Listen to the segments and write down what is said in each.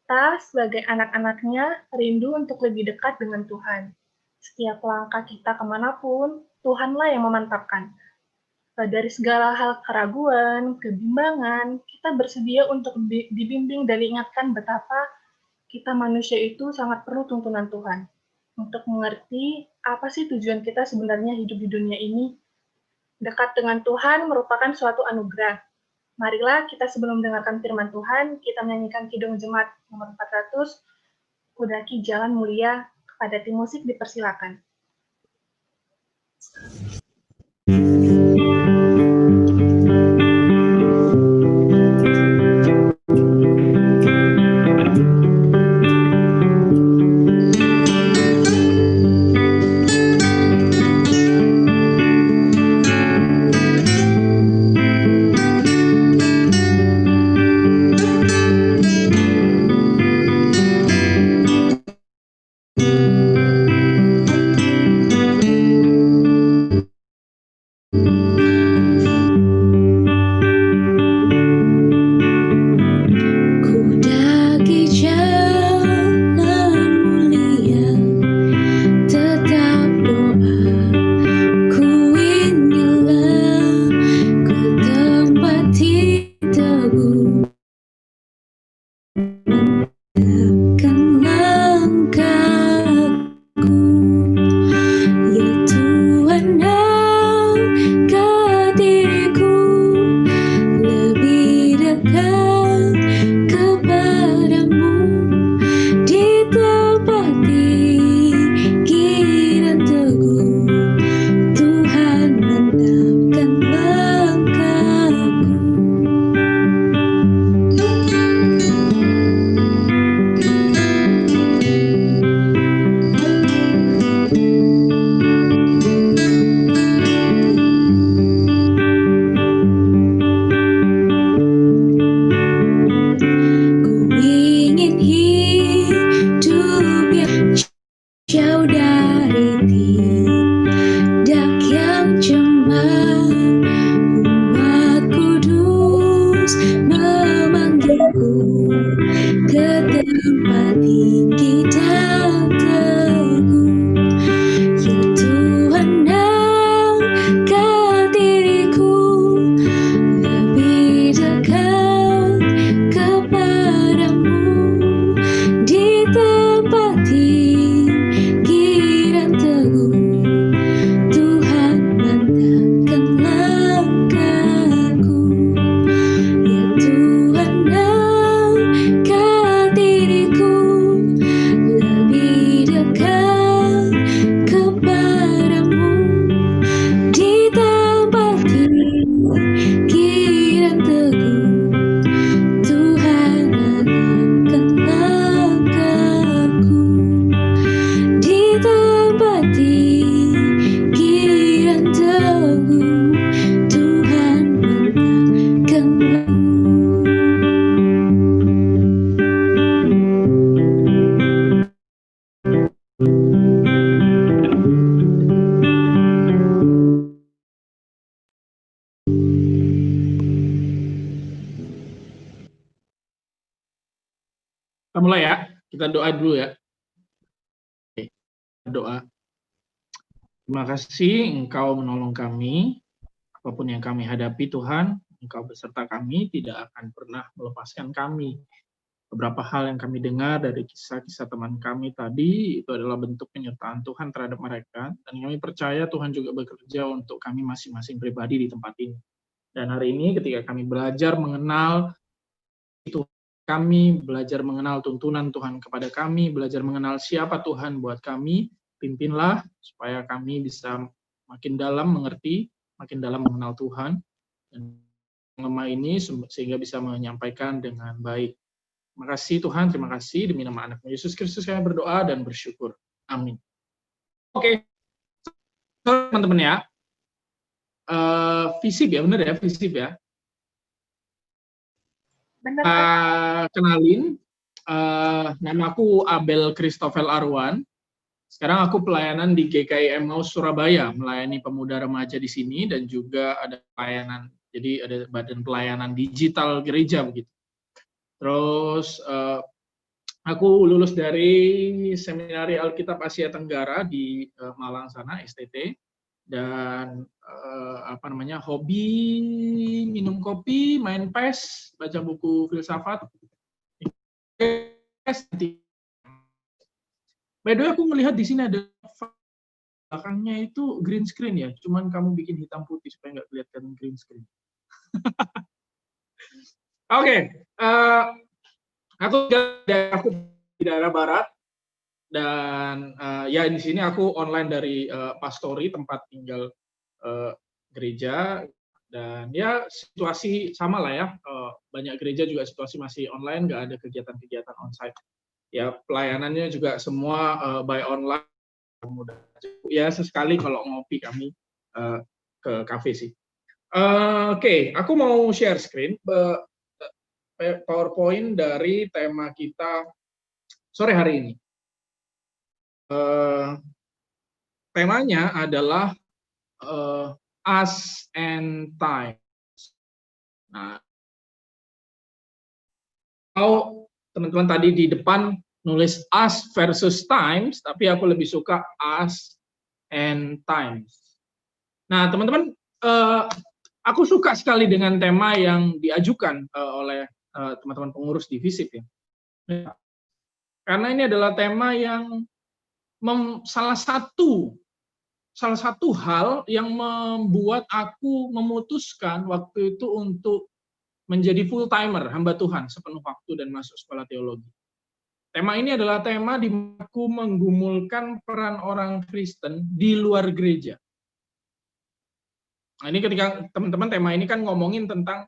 Kita sebagai anak-anaknya rindu untuk lebih dekat dengan Tuhan. Setiap langkah kita kemanapun, Tuhanlah yang memantapkan. Dari segala hal keraguan, kebimbangan, kita bersedia untuk dibimbing dan diingatkan betapa kita manusia itu sangat perlu tuntunan Tuhan. Untuk mengerti apa sih tujuan kita sebenarnya hidup di dunia ini, dekat dengan Tuhan merupakan suatu anugerah. Marilah kita sebelum mendengarkan firman Tuhan, kita menyanyikan Kidung Jemaat nomor 400, Kudaki Jalan Mulia. Kepada tim musik dipersilakan. Kita mulai ya, kita doa dulu ya. Oke, doa. Terima kasih Engkau menolong kami, apapun yang kami hadapi Tuhan, Engkau beserta kami, tidak akan pernah melepaskan kami. Beberapa hal yang kami dengar dari kisah-kisah teman kami tadi, itu adalah bentuk penyertaan Tuhan terhadap mereka, dan kami percaya Tuhan juga bekerja untuk kami masing-masing pribadi di tempat ini. Dan hari ini ketika kami belajar mengenal Tuhan, kami belajar mengenal tuntunan Tuhan kepada kami, belajar mengenal siapa Tuhan buat kami, pimpinlah supaya kami bisa makin dalam mengerti, makin dalam mengenal Tuhan, dan lemah ini sehingga bisa menyampaikan dengan baik. Terima kasih Tuhan, terima kasih demi nama anak Yesus Kristus kami berdoa dan bersyukur. Amin. Oke, teman-teman ya, FISIP ya, benar ya, FISIP ya. Kenalin, namaku Abel Christopher Arwan. Sekarang aku pelayanan di GKI Emmaus Surabaya, melayani pemuda remaja di sini dan juga ada pelayanan, jadi ada badan pelayanan digital gereja begitu. Terus Aku lulus dari Seminari Alkitab Asia Tenggara di Malang sana, STT, dan hobi minum kopi, main PES, baca buku filsafat. By the way, aku melihat di sini ada belakangnya itu green screen ya, cuman kamu bikin hitam putih supaya nggak kelihatan green screen. Oke, aku di daerah barat. Dan ya di sini aku online dari Pastori, tempat tinggal gereja, dan ya situasi sama lah ya, banyak gereja juga situasi masih online, nggak ada kegiatan-kegiatan onsite. Ya pelayanannya juga semua by online. Ya sesekali kalau ngopi kami ke kafe sih. Oke, aku mau share screen PowerPoint dari tema kita sore hari ini. Temanya adalah us and time. Nah, kalau teman-teman tadi di depan nulis us versus times, tapi aku lebih suka us and times. Nah, teman-teman, aku suka sekali dengan tema yang diajukan oleh teman-teman pengurus di FISIP ya. Karena ini adalah tema yang salah satu hal yang membuat aku memutuskan waktu itu untuk menjadi full timer hamba Tuhan sepenuh waktu dan masuk sekolah teologi. Tema ini adalah tema di mana aku menggumulkan peran orang Kristen di luar gereja. Nah, ini ketika teman-teman tema ini kan ngomongin tentang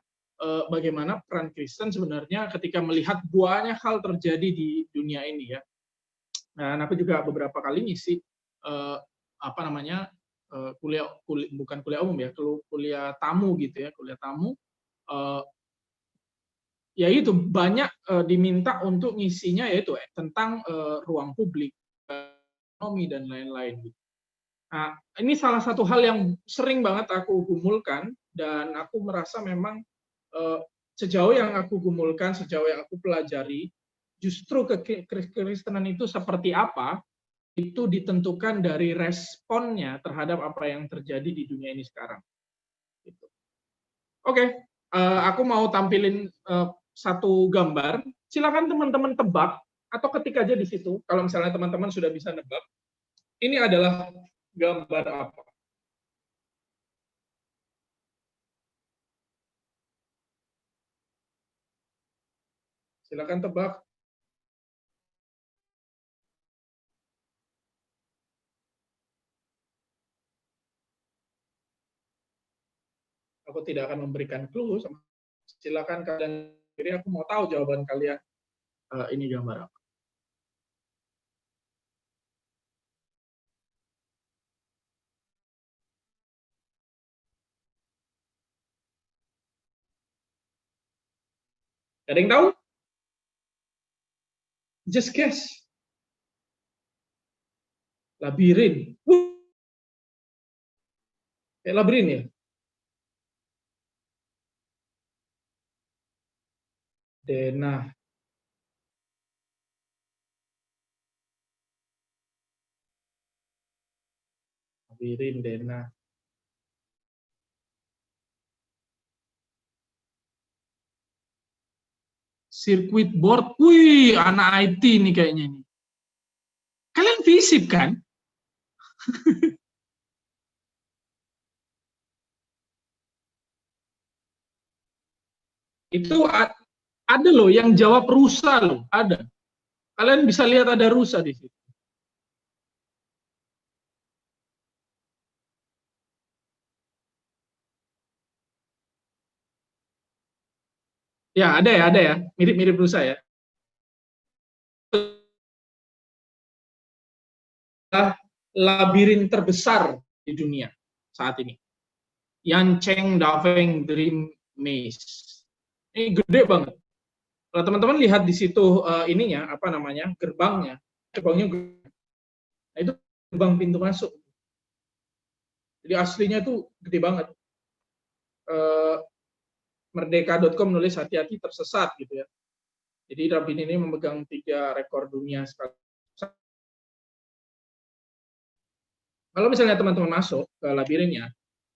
bagaimana peran Kristen sebenarnya ketika melihat banyak hal terjadi di dunia ini ya. Dan aku juga beberapa kali ngisi bukan kuliah umum ya, kuliah tamu gitu ya, kuliah tamu. Ya itu banyak diminta untuk ngisinya yaitu tentang ruang publik, ekonomi dan lain-lain. Nah, ini salah satu hal yang sering banget aku gumulkan dan aku merasa memang sejauh yang aku gumulkan, sejauh yang aku pelajari, justru kekristenan itu seperti apa, itu ditentukan dari responnya terhadap apa yang terjadi di dunia ini sekarang. Oke, aku mau tampilin satu gambar. Silakan teman-teman tebak atau ketik aja di situ. Kalau misalnya teman-teman sudah bisa nebak, ini adalah gambar apa? Silakan tebak. Aku tidak akan memberikan clue. Silakan kalian sendiri. Aku mau tahu jawaban kalian. Ini gambar apa? Ada yang tahu? Just guess. Labirin. Kayak labirin ya? Denah. Labirin, denah. Circuit board. Wih, anak IT nih kayaknya ini. Kalian FISIP kan? Itu ada loh yang jawab rusa loh, ada. Kalian bisa lihat ada rusa di situ. Ya, ada ya. Mirip-mirip rusa ya. Labirin terbesar di dunia saat ini. Yancheng Daveng Dream Maze. Ini gede banget. Kalau teman-teman lihat di situ ininya apa namanya? Gerbangnya gede. Nah, itu gerbang pintu masuk. Jadi aslinya itu gede banget. Merdeka.com nulis hati-hati tersesat gitu ya. Jadi Rabin ini memegang 3 rekor dunia sekali. Kalau misalnya teman-teman masuk ke labirinnya,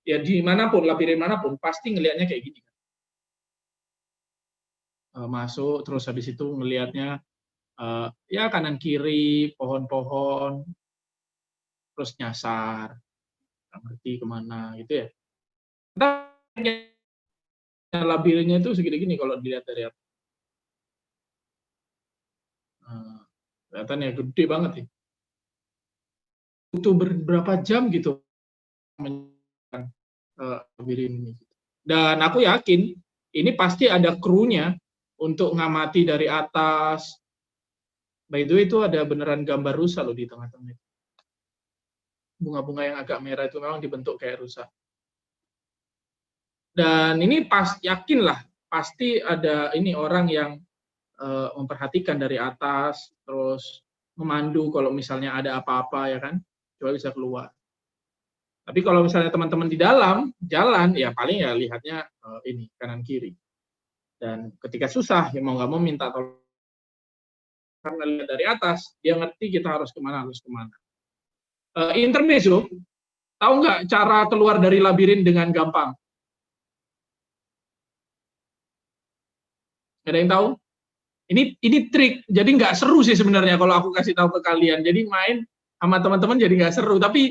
ya dimanapun, labirin manapun, pasti ngelihatnya kayak gini. Masuk, terus habis itu ngelihatnya ya kanan kiri, pohon-pohon, terus nyasar, nggak ngerti kemana gitu ya. Labirinnya itu segini-gini kalau dilihat dari atas. Kelihatannya gede banget ya. Butuh berapa jam gitu labirin ini. Dan aku yakin ini pasti ada krunya untuk ngamati dari atas. By the way, itu ada beneran gambar rusa loh di tengah-tengah. Bunga-bunga yang agak merah itu memang dibentuk kayak rusa. Dan ini yakinlah pasti ada ini orang yang memperhatikan dari atas, terus memandu kalau misalnya ada apa-apa ya kan, coba bisa keluar. Tapi kalau misalnya teman-teman di dalam jalan, ya paling ya lihatnya ini kanan kiri. Dan ketika susah, ya mau nggak mau minta tolong. Karena lihat dari atas, dia ngerti kita harus kemana. Intermezzo, tahu nggak cara keluar dari labirin dengan gampang? Ada yang tahu? Ini trik, jadi nggak seru sih sebenarnya kalau aku kasih tahu ke kalian. Jadi main sama teman-teman jadi nggak seru. Tapi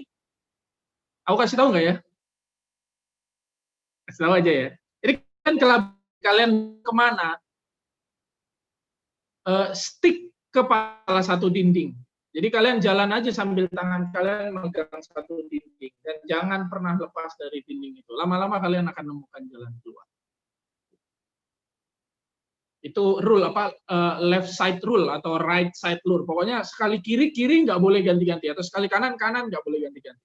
aku kasih tahu nggak ya? Kasih tahu aja ya. Jadi kan kalian kemana? Stick ke salah satu dinding. Jadi kalian jalan aja sambil tangan kalian megang satu dinding dan jangan pernah lepas dari dinding itu. Lama-lama kalian akan menemukan jalan keluar. Itu rule apa left side rule atau right side rule. Pokoknya sekali kiri nggak boleh ganti-ganti atau sekali kanan nggak boleh ganti-ganti.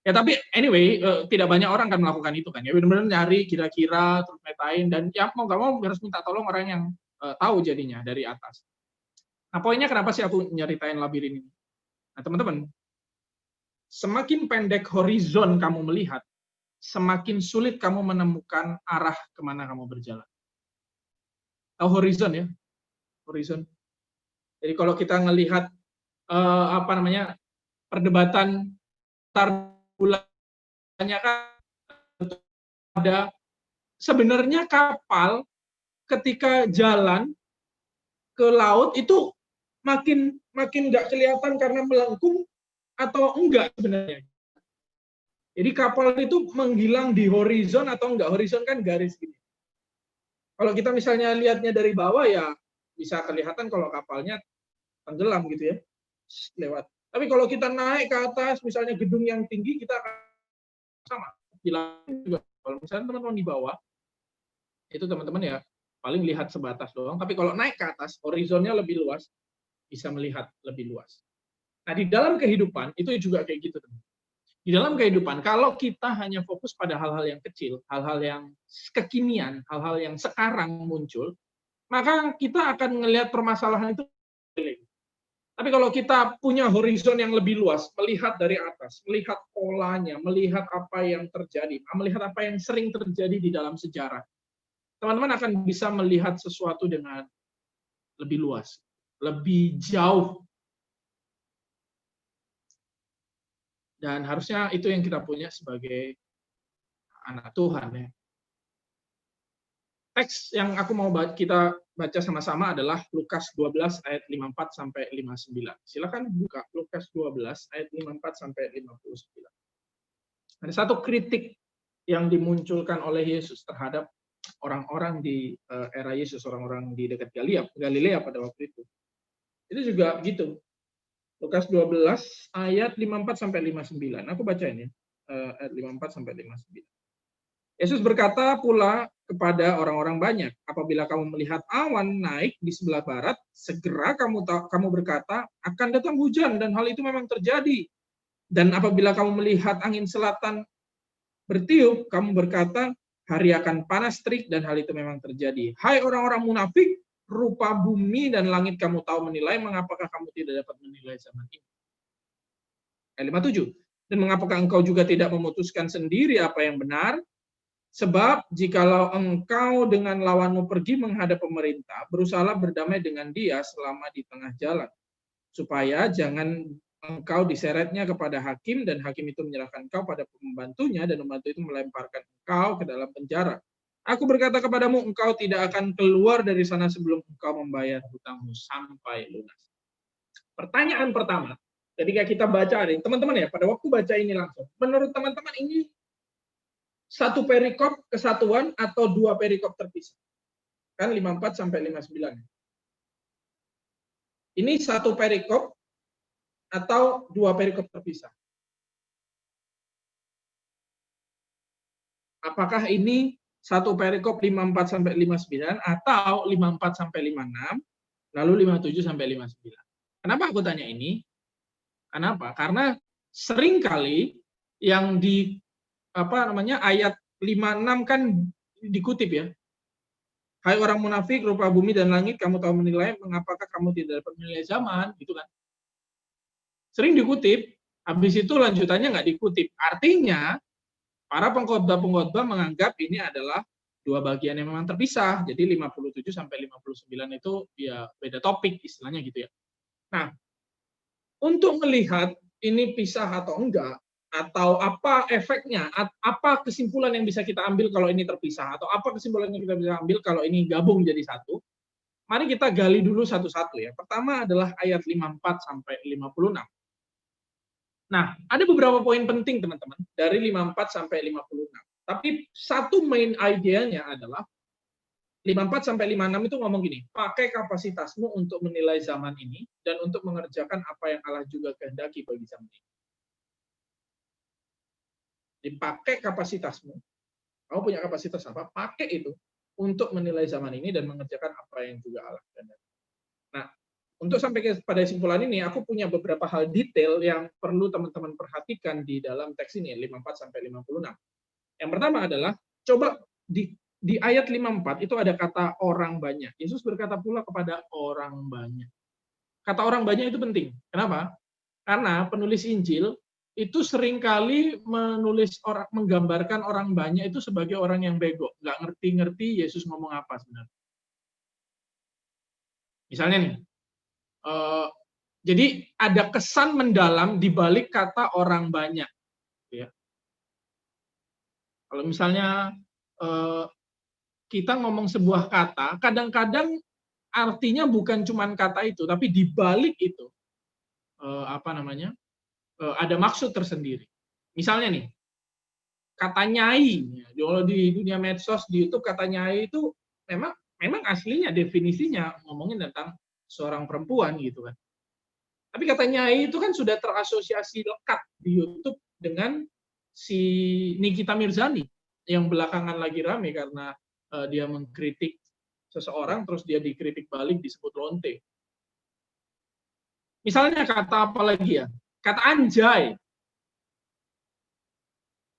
Ya tapi anyway tidak banyak orang kan melakukan itu kan ya, benar-benar nyari kira-kira terus metain dan ya mau nggak mau harus minta tolong orang yang tahu jadinya dari atas. Nah poinnya kenapa sih aku nyeritain labirin ini? Nah teman-teman, semakin pendek horizon kamu melihat, semakin sulit kamu menemukan arah kemana kamu berjalan. Tahu horizon ya? Horizon. Jadi kalau kita ngelihat perdebatan tar bulannya kan ada sebenarnya kapal ketika jalan ke laut itu makin nggak kelihatan karena melengkung atau enggak sebenarnya. Jadi kapal itu menghilang di horizon atau enggak? Horizon kan garis gini. Kalau kita misalnya lihatnya dari bawah ya bisa kelihatan kalau kapalnya tenggelam gitu ya, lewat. Tapi kalau kita naik ke atas, misalnya gedung yang tinggi, kita akan sama. Juga. Kalau misalnya teman-teman di bawah, itu teman-teman ya paling lihat sebatas doang. Tapi kalau naik ke atas, horizonnya lebih luas, bisa melihat lebih luas. Nah di dalam kehidupan itu juga kayak gitu teman. Di dalam kehidupan, kalau kita hanya fokus pada hal-hal yang kecil, hal-hal yang kekinian, hal-hal yang sekarang muncul, maka kita akan melihat permasalahan itu. Tapi kalau kita punya horizon yang lebih luas, melihat dari atas, melihat polanya, melihat apa yang terjadi, melihat apa yang sering terjadi di dalam sejarah, teman-teman akan bisa melihat sesuatu dengan lebih luas, lebih jauh. Dan harusnya itu yang kita punya sebagai anak Tuhan ya. Teks yang aku mau kita baca sama-sama adalah Lukas 12 ayat 54 sampai 59. Silakan buka Lukas 12 ayat 54 sampai 59. Ada satu kritik yang dimunculkan oleh Yesus terhadap orang-orang di era Yesus, orang-orang di dekat Galilea pada waktu itu. Itu juga gitu. Lukas 12 ayat 54 sampai 59. Aku bacain ya. Ayat 54 sampai 59. Yesus berkata pula kepada orang-orang banyak, apabila kamu melihat awan naik di sebelah barat, segera kamu berkata akan datang hujan dan hal itu memang terjadi. Dan apabila kamu melihat angin selatan bertiup, kamu berkata hari akan panas terik dan hal itu memang terjadi. Hai orang-orang munafik, rupa bumi dan langit kamu tahu menilai, mengapakah kamu tidak dapat menilai zaman ini? Ayat 57. Dan mengapakah engkau juga tidak memutuskan sendiri apa yang benar? Sebab jikalau engkau dengan lawanmu pergi menghadap pemerintah, berusahalah berdamai dengan dia selama di tengah jalan, supaya jangan engkau diseretnya kepada hakim, dan hakim itu menyerahkan engkau pada pembantunya, dan pembantu itu melemparkan engkau ke dalam penjara. Aku berkata kepadamu, engkau tidak akan keluar dari sana sebelum engkau membayar hutangmu sampai lunas. Pertanyaan pertama, ketika kita baca ini, teman-teman ya, pada waktu baca ini langsung, menurut teman-teman ini satu perikop kesatuan atau dua perikop terpisah? Kan 54 sampai 59. Ini satu perikop atau dua perikop terpisah? Apakah ini satu perikop 54 sampai 59 atau 54 sampai 56 lalu 57 sampai 59? Kenapa aku tanya ini? Kenapa? Karena seringkali yang di ayat 56 kan dikutip ya. Hai orang munafik, rupa bumi dan langit, kamu tahu menilai, mengapakah kamu tidak dapat menilai zaman, gitu kan. Sering dikutip, habis itu lanjutannya nggak dikutip. Artinya, para pengkhotbah menganggap ini adalah dua bagian yang memang terpisah. Jadi 57 sampai 59 itu ya beda topik istilahnya gitu ya. Nah, untuk melihat ini pisah atau enggak, atau apa efeknya, apa kesimpulan yang bisa kita ambil kalau ini terpisah, atau apa kesimpulan yang kita bisa ambil kalau ini gabung jadi satu, mari kita gali dulu satu-satu ya. Pertama adalah ayat 54 sampai 56. Nah, ada beberapa poin penting teman-teman dari 54 sampai 56. Tapi satu main idenya adalah 54 sampai 56 itu ngomong gini, pakai kapasitasmu untuk menilai zaman ini dan untuk mengerjakan apa yang Allah juga kehendaki bagi zaman ini. Dipakai kapasitasmu. Kamu punya kapasitas apa? Pakai itu untuk menilai zaman ini dan mengerjakan apa yang juga Allah kehendaki. Nah, untuk sampai pada kesimpulan ini, aku punya beberapa hal detail yang perlu teman-teman perhatikan di dalam teks ini, 54 sampai 56. Yang pertama adalah, coba di ayat 54 itu ada kata orang banyak. Yesus berkata pula kepada orang banyak. Kata orang banyak itu penting. Kenapa? Karena penulis Injil itu seringkali menggambarkan orang banyak itu sebagai orang yang bego, nggak ngerti-ngerti Yesus ngomong apa sebenarnya. Misalnya nih, jadi ada kesan mendalam di balik kata orang banyak. Ya. Kalau misalnya kita ngomong sebuah kata, kadang-kadang artinya bukan cuma kata itu, tapi di balik itu ada maksud tersendiri. Misalnya nih, kata nyai, kalau di dunia medsos di YouTube kata nyai itu memang aslinya definisinya ngomongin tentang seorang perempuan gitu kan. Tapi kata nyai itu kan sudah terasosiasi lekat di YouTube dengan si Nikita Mirzani yang belakangan lagi rame karena dia mengkritik seseorang terus dia dikritik balik disebut lonte. Misalnya kata apa lagi ya? Kata anjay.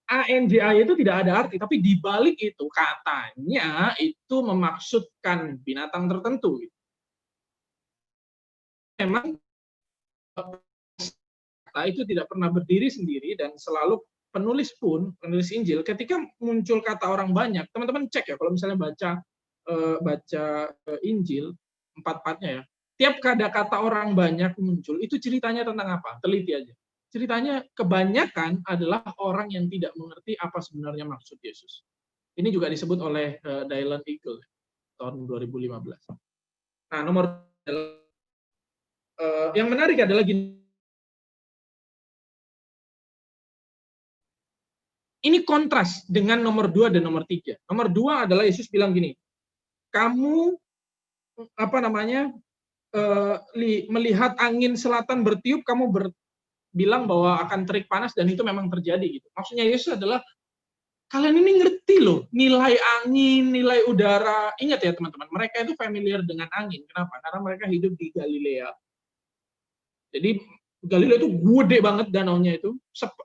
ANJAY itu tidak ada arti, tapi di balik itu katanya itu memaksudkan binatang tertentu. Memang kata itu tidak pernah berdiri sendiri dan selalu penulis Injil ketika muncul kata orang banyak, teman-teman cek ya kalau misalnya baca Injil 4-4-nya ya. Tiap kata orang banyak muncul, itu ceritanya tentang apa? Teliti aja. Ceritanya kebanyakan adalah orang yang tidak mengerti apa sebenarnya maksud Yesus. Ini juga disebut oleh Dylan Eagle tahun 2015. Nah, yang menarik adalah gini. Ini kontras dengan nomor 2 dan nomor 3. Nomor 2 adalah Yesus bilang gini, kamu melihat angin selatan bertiup, kamu bilang bahwa akan terik panas dan itu memang terjadi gitu. Maksudnya Yesus adalah kalian ini ngerti loh nilai angin, nilai udara. Ingat ya teman-teman, mereka itu familiar dengan angin. Kenapa? Karena mereka hidup di Galilea. Jadi Galilea itu gede banget danaunya itu.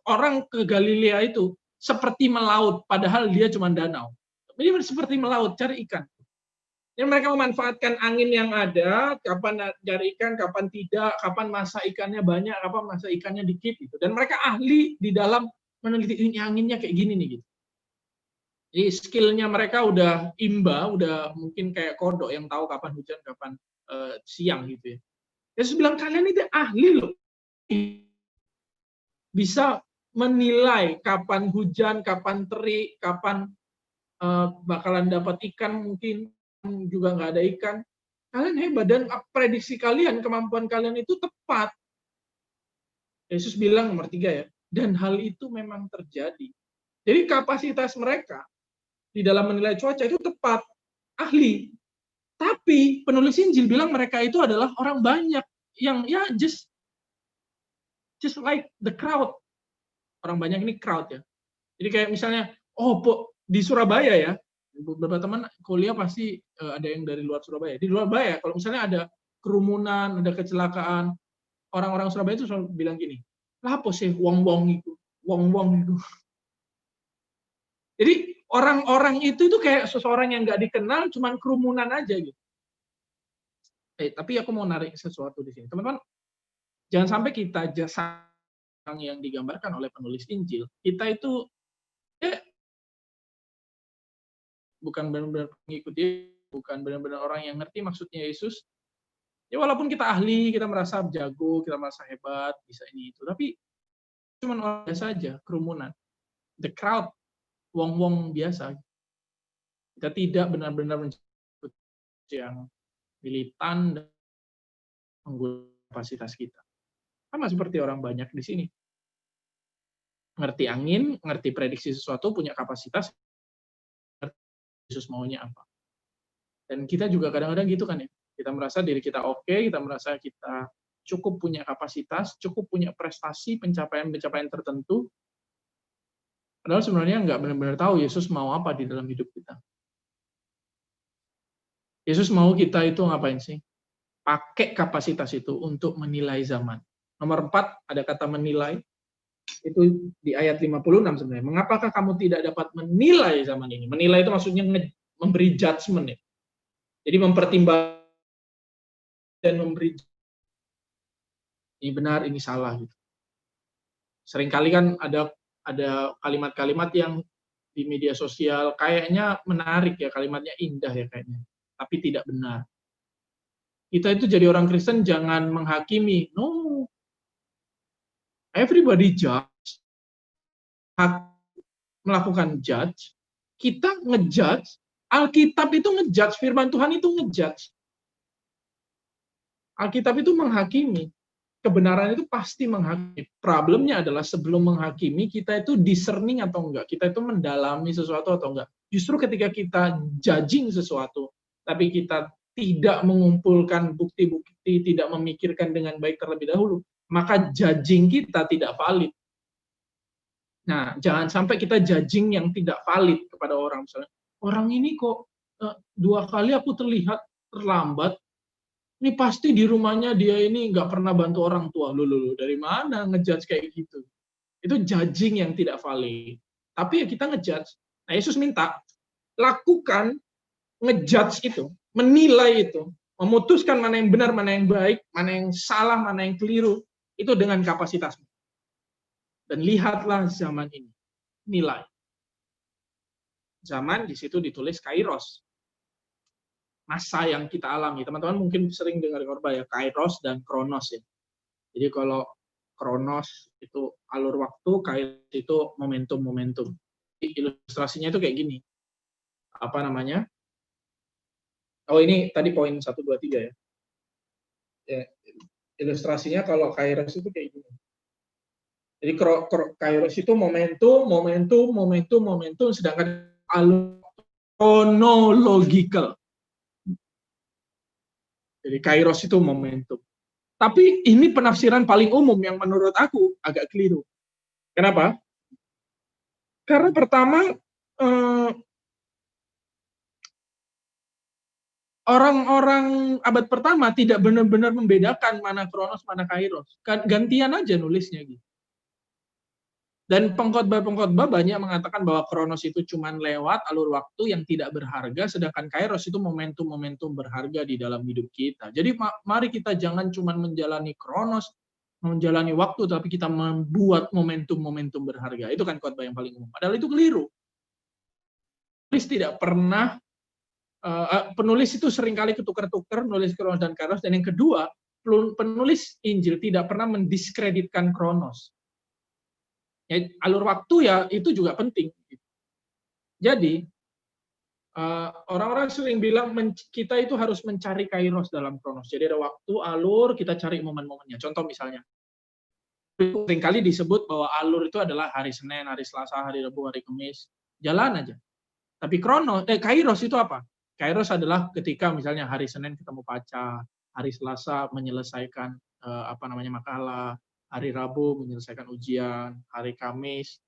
Orang ke Galilea itu seperti melaut, padahal dia cuma danau. Jadi seperti melaut, cari ikan. Yang mereka memanfaatkan angin yang ada, kapan cari ikan, kapan tidak, kapan masa ikannya banyak, kapan masa ikannya dikit gitu. Dan mereka ahli di dalam meneliti ini anginnya kayak gini nih gitu. Jadi skill-nya mereka udah imba, udah mungkin kayak kodok yang tahu kapan hujan, kapan siang gitu ya. Yesus bilang kalian itu ahli loh, bisa menilai kapan hujan, kapan terik, kapan bakalan dapat ikan, mungkin juga nggak ada ikan. Kalian hebat dan prediksi kalian, kemampuan kalian itu tepat. Yesus bilang nomor 3 ya, dan hal itu memang terjadi. Jadi kapasitas mereka di dalam menilai cuaca itu tepat, ahli. Tapi penulis Injil bilang mereka itu adalah orang banyak yang ya just like the crowd. Orang banyak ini crowd ya. Jadi kayak misalnya, di Surabaya ya, beberapa teman kuliah pasti ada yang dari luar Surabaya. Di luar Surabaya, kalau misalnya ada kerumunan, ada kecelakaan, orang-orang Surabaya itu selalu bilang gini, lah apa sih wong-wong itu, wong-wong itu. Jadi orang-orang itu kayak seseorang yang nggak dikenal, cuman kerumunan aja gitu. Tapi aku mau narik sesuatu di sini, teman-teman. Jangan sampai kita jasa yang digambarkan oleh penulis Injil, kita itu bukan benar-benar mengikuti, bukan benar-benar orang yang ngerti maksudnya Yesus. Ya walaupun kita ahli, kita merasa jago, kita merasa hebat, bisa ini itu, tapi cuma orang biasa aja, kerumunan. The crowd, wong-wong biasa. Kita tidak benar-benar menjadi yang militan dan menggunakan kapasitas kita. Sama seperti orang banyak di sini. Ngerti angin, ngerti prediksi sesuatu, punya kapasitas, Yesus maunya apa. Dan kita juga kadang-kadang gitu kan ya. Kita merasa diri kita oke, kita merasa kita cukup punya kapasitas, cukup punya prestasi, pencapaian-pencapaian tertentu. Padahal sebenarnya nggak benar-benar tahu Yesus mau apa di dalam hidup kita. Yesus mau kita itu ngapain sih? Pakai kapasitas itu untuk menilai zaman. Nomor 4, ada kata menilai. Itu di ayat 56 sebenarnya. Mengapakah kamu tidak dapat menilai zaman ini? Menilai itu maksudnya memberi judgment ya. Jadi mempertimbangkan dan memberi ini benar, ini salah gitu. Seringkali kan ada kalimat-kalimat yang di media sosial kayaknya menarik ya, kalimatnya indah ya kayaknya, tapi tidak benar. Kita itu jadi orang Kristen jangan menghakimi. No. Everybody judge. Hak melakukan judge. Kita ngejudge. Alkitab itu ngejudge. Firman Tuhan itu ngejudge. Alkitab itu menghakimi. Kebenaran itu pasti menghakimi. Problemnya adalah sebelum menghakimi, kita itu discerning atau enggak. Kita itu mendalami sesuatu atau enggak. Justru ketika kita judging sesuatu, tapi kita tidak mengumpulkan bukti-bukti, tidak memikirkan dengan baik terlebih dahulu, maka judging kita tidak valid. Nah, jangan sampai kita judging yang tidak valid kepada orang. Misalnya, orang ini kok 2 kali aku terlihat terlambat, ini pasti di rumahnya dia ini nggak pernah bantu orang tua. Loh, dari mana ngejudge kayak gitu? Itu judging yang tidak valid. Tapi ya kita ngejudge. Nah, Yesus minta, lakukan ngejudge itu, menilai itu, memutuskan mana yang benar, mana yang baik, mana yang salah, mana yang keliru, itu dengan kapasitasmu. Dan lihatlah zaman ini, nilai. Zaman di situ ditulis kairos. Masa yang kita alami. Teman-teman mungkin sering dengar khotbah ya, kairos dan kronos ya. Jadi kalau kronos itu alur waktu, kairos itu momentum-momentum. Ilustrasinya itu kayak gini. Apa namanya? Oh, ini tadi poin 1, 2, 3 ya. Ilustrasinya kalau kairos itu kayak gini. Jadi kairos itu momentum, sedangkan alur chronological. Jadi kairos itu momentum. Tapi ini penafsiran paling umum yang menurut aku agak keliru. Kenapa? Karena pertama, orang-orang abad pertama tidak benar-benar membedakan mana kronos, mana kairos. Gantian aja nulisnya gitu. Dan pengkhotbah banyak mengatakan bahwa kronos itu cuma lewat alur waktu yang tidak berharga, sedangkan kairos itu momentum-momentum berharga di dalam hidup kita. Jadi mari kita jangan cuma menjalani kronos, menjalani waktu, tapi kita membuat momentum-momentum berharga. Itu kan khotbah yang paling umum. Padahal itu keliru. penulis tidak pernah penulis itu seringkali ketukar-tukar nulis Kronos dan Kairos, dan yang kedua, penulis Injil tidak pernah mendiskreditkan Kronos. Ya, alur waktu ya itu juga penting. Jadi orang-orang sering bilang kita itu harus mencari Kairos dalam Kronos. Jadi ada waktu, alur, kita cari momen-momennya. Contoh misalnya, seringkali disebut bahwa alur itu adalah hari Senin, hari Selasa, hari Rabu, hari Kamis. Jalan aja. Tapi Kairos itu apa? Kairos adalah ketika misalnya hari Senin ketemu pacar, hari Selasa menyelesaikan makalah, hari Rabu menyelesaikan ujian, hari Kamis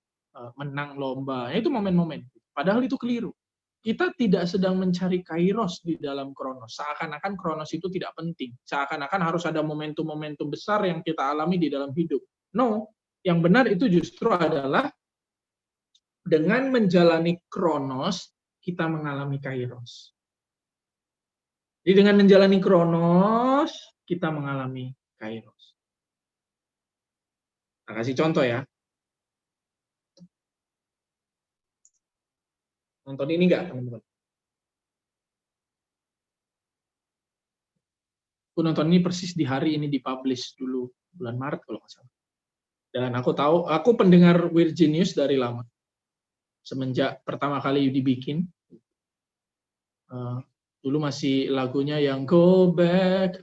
menang lomba. Itu momen-momen. Padahal itu keliru. Kita tidak sedang mencari Kairos di dalam Kronos. Seakan-akan Kronos itu tidak penting. Seakan-akan harus ada momentum-momentum besar yang kita alami di dalam hidup. No, yang benar itu justru adalah dengan menjalani Kronos, kita mengalami Kairos. Jadi dengan menjalani Kronos, kita mengalami Kairos. Nah, kasih contoh ya. Nonton ini nggak, teman-teman? Aku nonton ini persis di hari ini dipublish dulu, bulan Maret kalau nggak salah. Dan aku pendengar Virginius dari lama. Semenjak pertama kali dibikin. Dulu masih lagunya yang Go Back,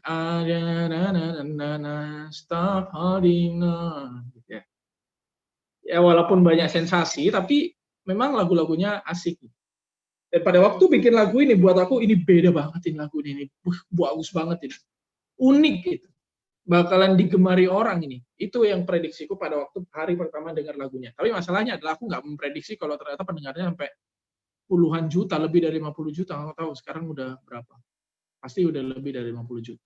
Stop Holding On. Ya walaupun banyak sensasi, tapi memang lagu-lagunya asik. Dan pada waktu bikin lagu ini, buat aku ini beda banget ini lagu ini. Bagus banget ini. Unik gitu. Bakalan digemari orang ini. Itu yang prediksiku pada waktu hari pertama dengar lagunya. Tapi masalahnya adalah aku nggak memprediksi kalau ternyata pendengarnya sampai puluhan juta, lebih dari 50 juta, nggak tahu sekarang udah berapa. Pasti udah lebih dari 50 juta.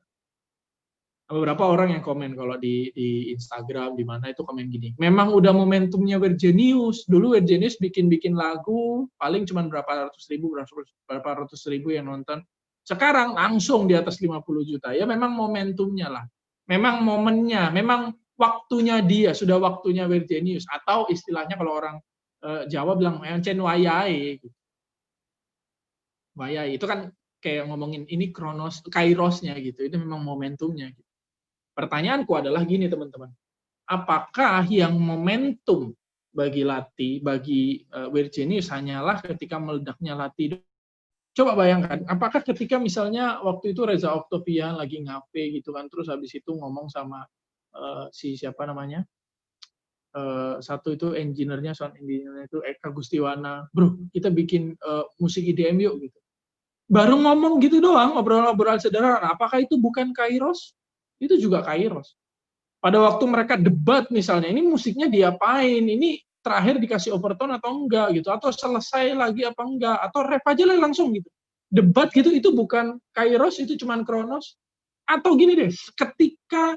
Beberapa orang yang komen kalau di Instagram, di mana itu komen gini, memang udah momentumnya Virginius. Dulu Virginius bikin lagu, paling cuma berapa ratus ribu yang nonton. Sekarang langsung di atas 50 juta. Ya memang momentumnya lah. Memang momennya, memang waktunya dia, sudah waktunya Virginius. Atau istilahnya kalau orang Jawa bilang, encen wayai. Wayai itu kan kayak ngomongin ini Kairosnya gitu, itu memang momentumnya. Gitu. Pertanyaanku adalah gini teman-teman, apakah yang momentum bagi Lati, bagi Virginius hanyalah ketika meledaknya Lati? Coba bayangkan, apakah ketika misalnya waktu itu Reza Octavian lagi ngafe gitu kan, terus habis itu ngomong sama si siapa namanya, satu itu engineer-nya, sound engineer-nya itu Eka Gustiwana, bro kita bikin musik IDM yuk gitu. Baru ngomong gitu doang, ngobrol-ngobrol sederhana. Apakah itu bukan Kairos? Itu juga Kairos. Pada waktu mereka debat misalnya, ini musiknya diapain? Ini terakhir dikasih overtone atau enggak gitu? Atau selesai lagi apa enggak? Atau rap aja lah langsung gitu. Debat gitu, itu bukan Kairos, itu cuman Kronos. Atau gini deh, ketika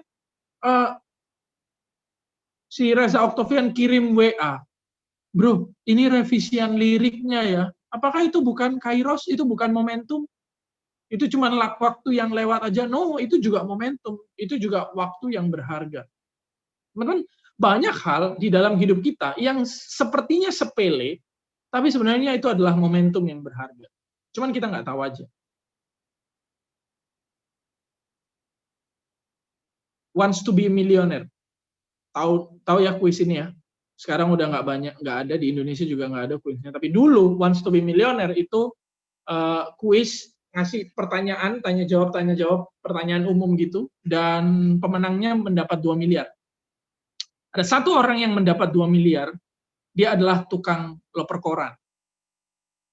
si Reza Octavian kirim WA, bro, ini revisian liriknya ya. Apakah itu bukan Kairos? Itu bukan momentum? Itu cuma waktu yang lewat aja? No, itu juga momentum. Itu juga waktu yang berharga. Teman-teman, banyak hal di dalam hidup kita yang sepertinya sepele, tapi sebenarnya itu adalah momentum yang berharga. Cuman kita nggak tahu aja. Wants to be a millionaire. Tahu ya kuis ini ya? Sekarang udah nggak ada di Indonesia juga nggak ada kuisnya. Tapi dulu Wants to be Millionaire itu kuis ngasih pertanyaan, tanya jawab, pertanyaan umum gitu, dan pemenangnya mendapat 2 miliar. Ada satu orang yang mendapat 2 miliar, dia adalah tukang loper koran.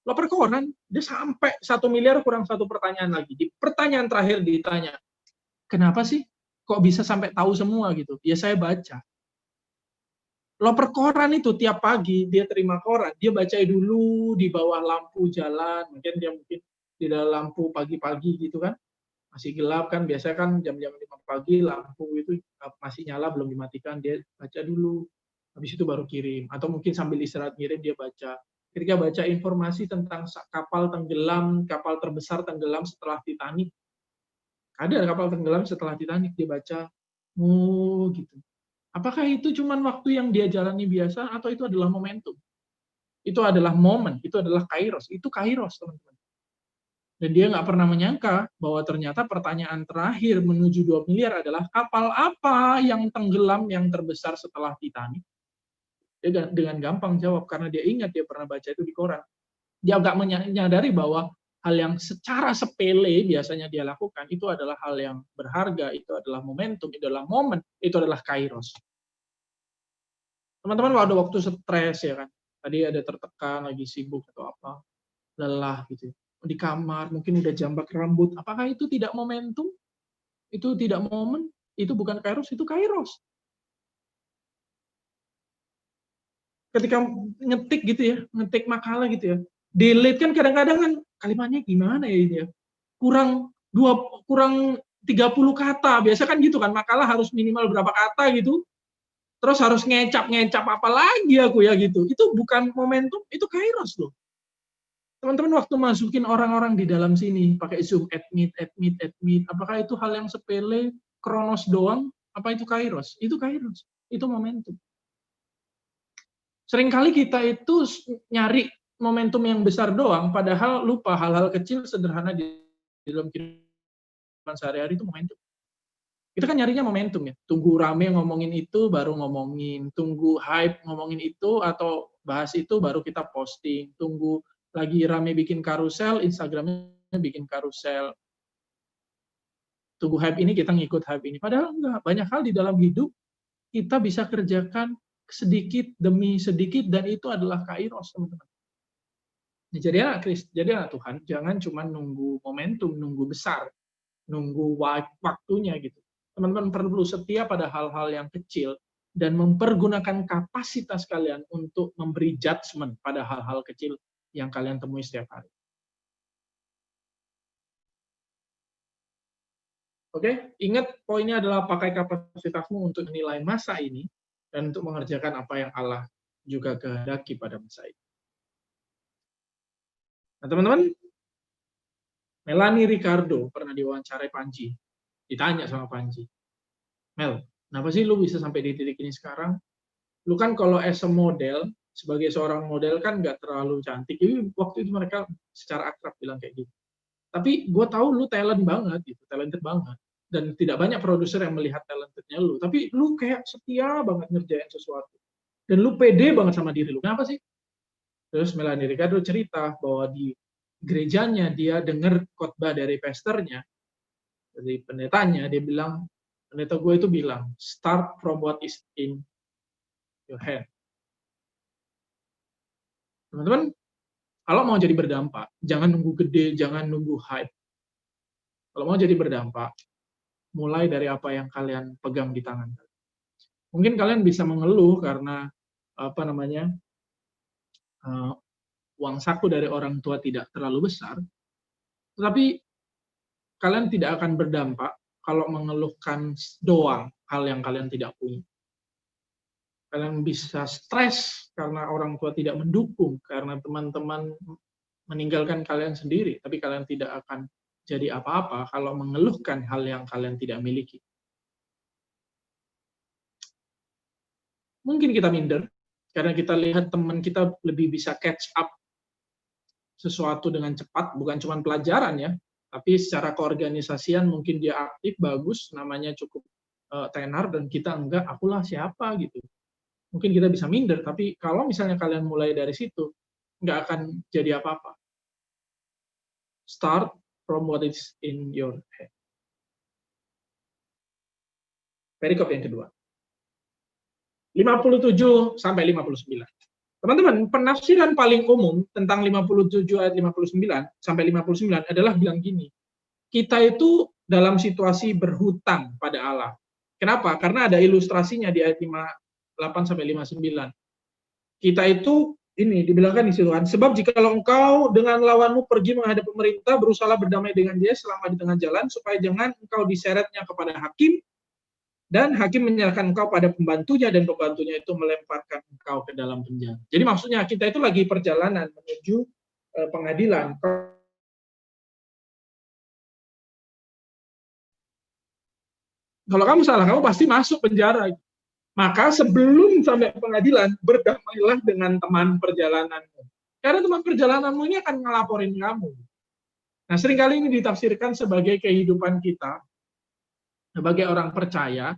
Loper koran, dia sampai 1 miliar kurang 1 pertanyaan lagi. Di pertanyaan terakhir ditanya, kenapa sih kok bisa sampai tahu semua gitu? Ya saya baca. Loper koran itu tiap pagi dia terima koran, dia baca dulu di bawah lampu jalan, mungkin di dalam lampu pagi-pagi gitu kan, masih gelap kan, biasanya kan jam-jam 5 pagi lampu itu masih nyala belum dimatikan, dia baca dulu, habis itu baru kirim, atau mungkin sambil istirahat ngirim dia baca. Ketika baca informasi tentang kapal tenggelam, kapal terbesar tenggelam setelah Titanic, ada kapal tenggelam setelah Titanic, dia baca, gitu. Apakah itu cuma waktu yang dia jalani biasa atau itu adalah momentum? Itu adalah momen, itu adalah kairos, itu kairos teman-teman. Dan dia nggak pernah menyangka bahwa ternyata pertanyaan terakhir menuju 2 miliar adalah kapal apa yang tenggelam yang terbesar setelah Titanic? Dia dengan gampang jawab karena dia ingat dia pernah baca itu di koran. Dia nggak menyadari bahwa hal yang secara sepele biasanya dia lakukan itu adalah hal yang berharga, itu adalah momentum, itu adalah momen, itu adalah kairos. Teman-teman waktu stres ya kan, tadi ada tertekan, lagi sibuk atau apa, lelah gitu, di kamar, mungkin udah jambak rambut, apakah itu tidak momentum? Itu tidak momen? Itu bukan kairos, itu kairos. Ketika ngetik gitu ya, ngetik makalah gitu ya, delete kan kadang-kadang kan kalimatnya gimana ya ini ya, kurang 30 kata, biasa kan gitu kan, makalah harus minimal berapa kata gitu, terus harus ngecap apa lagi aku ya gitu, itu bukan momentum, itu kairos loh. Teman-teman waktu masukin orang-orang di dalam sini pakai Zoom, admit, apakah itu hal yang sepele, kronos doang? Apa itu kairos? Itu kairos, itu momentum. Seringkali kita itu nyari momentum yang besar doang, padahal lupa hal-hal kecil sederhana di dalam kehidupan sehari-hari itu momentum. Kita kan nyarinya momentum ya, tunggu rame ngomongin itu baru ngomongin, tunggu hype ngomongin itu atau bahas itu baru kita posting, tunggu lagi rame bikin karusel, Instagramnya bikin karusel, tunggu hype ini kita ngikut hype ini. Padahal enggak, banyak hal di dalam hidup kita bisa kerjakan sedikit demi sedikit dan itu adalah kairos teman-teman. Jadi anak Tuhan, jangan cuma nunggu momentum, nunggu besar, nunggu waktunya gitu. Teman-teman perlu setia pada hal-hal yang kecil dan mempergunakan kapasitas kalian untuk memberi judgement pada hal-hal kecil yang kalian temui setiap hari. Oke, ingat poinnya adalah pakai kapasitasmu untuk menilai masa ini dan untuk mengerjakan apa yang Allah juga kehendaki pada masa ini. Nah, teman-teman, Melanie Ricardo pernah diwawancarai Panji. Ditanya sama Panji, Mel, kenapa sih lu bisa sampai di titik ini sekarang? Lu kan kalau as a model, sebagai seorang model kan nggak terlalu cantik. Jadi waktu itu mereka secara akrab bilang kayak gitu. Tapi gue tahu lu talent banget, gitu, talented banget. Dan tidak banyak produser yang melihat talentednya lu. Tapi lu kayak setia banget ngerjain sesuatu. Dan lu pede banget sama diri lu. Kenapa sih? Terus Melanie Ricardo cerita bahwa di gerejanya dia dengar khotbah dari pastornya, dari pendetanya, dia bilang, pendeta gue itu bilang, start from what is in your hand. Teman-teman, kalau mau jadi berdampak, jangan nunggu gede, jangan nunggu hype. Kalau mau jadi berdampak, mulai dari apa yang kalian pegang di tangan. Mungkin kalian bisa mengeluh karena uang saku dari orang tua tidak terlalu besar, tetapi kalian tidak akan berdampak kalau mengeluhkan doang hal yang kalian tidak punya. Kalian bisa stres karena orang tua tidak mendukung, karena teman-teman meninggalkan kalian sendiri, tapi kalian tidak akan jadi apa-apa kalau mengeluhkan hal yang kalian tidak miliki. Mungkin kita minder, karena kita lihat teman kita lebih bisa catch up sesuatu dengan cepat, bukan cuma pelajaran ya, tapi secara keorganisasian mungkin dia aktif, bagus, namanya cukup tenar, dan kita enggak, akulah siapa gitu. Mungkin kita bisa minder, tapi kalau misalnya kalian mulai dari situ, nggak akan jadi apa-apa. Start from what is in your head. Perikop yang kedua. 57 sampai 59. Teman-teman, penafsiran paling umum tentang 57 ayat 59 sampai 59 adalah bilang gini, kita itu dalam situasi berhutang pada Allah. Kenapa? Karena ada ilustrasinya di ayat 58 sampai 59. Kita itu ini dibilangkan di situ kan, sebab jikalau engkau dengan lawanmu pergi menghadap pemerintah, berusaha berdamai dengan dia selama di tengah jalan, supaya jangan engkau diseretnya kepada hakim, dan hakim menyerahkan engkau pada pembantunya, dan pembantunya itu melemparkan engkau ke dalam penjara. Jadi maksudnya kita itu lagi perjalanan menuju pengadilan. Kalau kamu salah, kamu pasti masuk penjara. Maka sebelum sampai pengadilan, berdamailah dengan teman perjalananmu. Karena teman perjalananmu ini akan ngelaporin kamu. Nah, seringkali ini ditafsirkan sebagai kehidupan kita, sebagai orang percaya,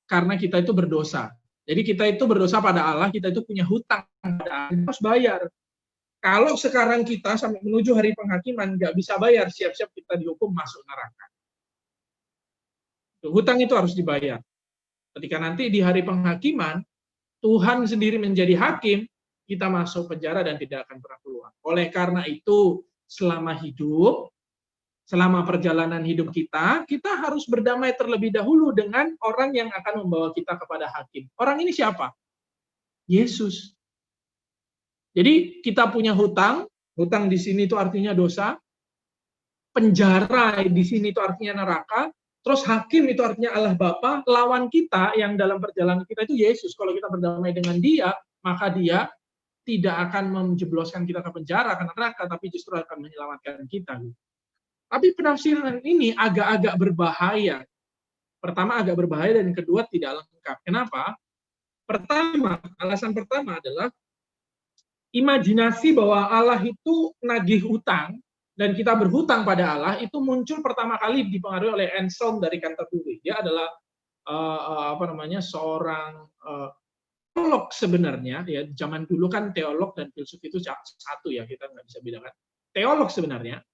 karena kita itu berdosa. Jadi kita itu berdosa pada Allah, kita itu punya hutang pada Allah, kita harus bayar. Kalau sekarang kita sampai menuju hari penghakiman nggak bisa bayar, siap-siap kita dihukum masuk neraka. Hutang itu harus dibayar. Ketika nanti di hari penghakiman, Tuhan sendiri menjadi hakim, kita masuk penjara dan tidak akan pernah keluar. Oleh karena itu, selama hidup, selama perjalanan hidup kita harus berdamai terlebih dahulu dengan orang yang akan membawa kita kepada hakim. Orang ini siapa? Yesus. Jadi kita punya hutang di sini itu artinya dosa, penjara di sini itu artinya neraka, terus hakim itu artinya Allah Bapa, lawan kita yang dalam perjalanan kita itu Yesus. Kalau kita berdamai dengan Dia, maka Dia tidak akan menjebloskan kita ke penjara, ke neraka, tapi justru akan menyelamatkan kita. Tapi penafsiran ini agak-agak berbahaya. Pertama agak berbahaya dan kedua tidak lengkap. Kenapa? Alasan pertama adalah imajinasi bahwa Allah itu nagih hutang dan kita berhutang pada Allah itu muncul pertama kali dipengaruhi oleh Anselm dari Canterbury. Dia adalah seorang teolog sebenarnya, ya zaman dulu kan teolog dan filsuf itu satu ya, kita nggak bisa bedakan. Teolog sebenarnya,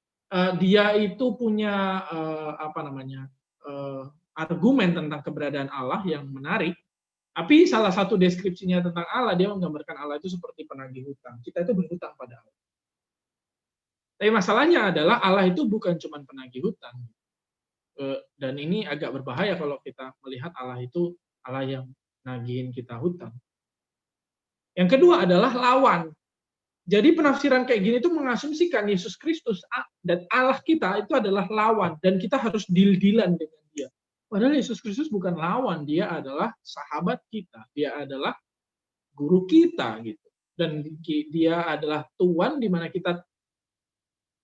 dia itu punya argumen tentang keberadaan Allah yang menarik. Tapi salah satu deskripsinya tentang Allah, dia menggambarkan Allah itu seperti penagih hutang. Kita itu berhutang pada Allah. Tapi masalahnya adalah Allah itu bukan cuma penagih hutang. Dan ini agak berbahaya kalau kita melihat Allah itu Allah yang nagihin kita hutang. Yang kedua adalah lawan. Jadi penafsiran kayak gini itu mengasumsikan Yesus Kristus dan Allah kita itu adalah lawan dan kita harus deal-dealan dengan Dia. Padahal Yesus Kristus bukan lawan, Dia adalah sahabat kita, Dia adalah guru kita gitu. Dan Dia adalah Tuhan di mana kita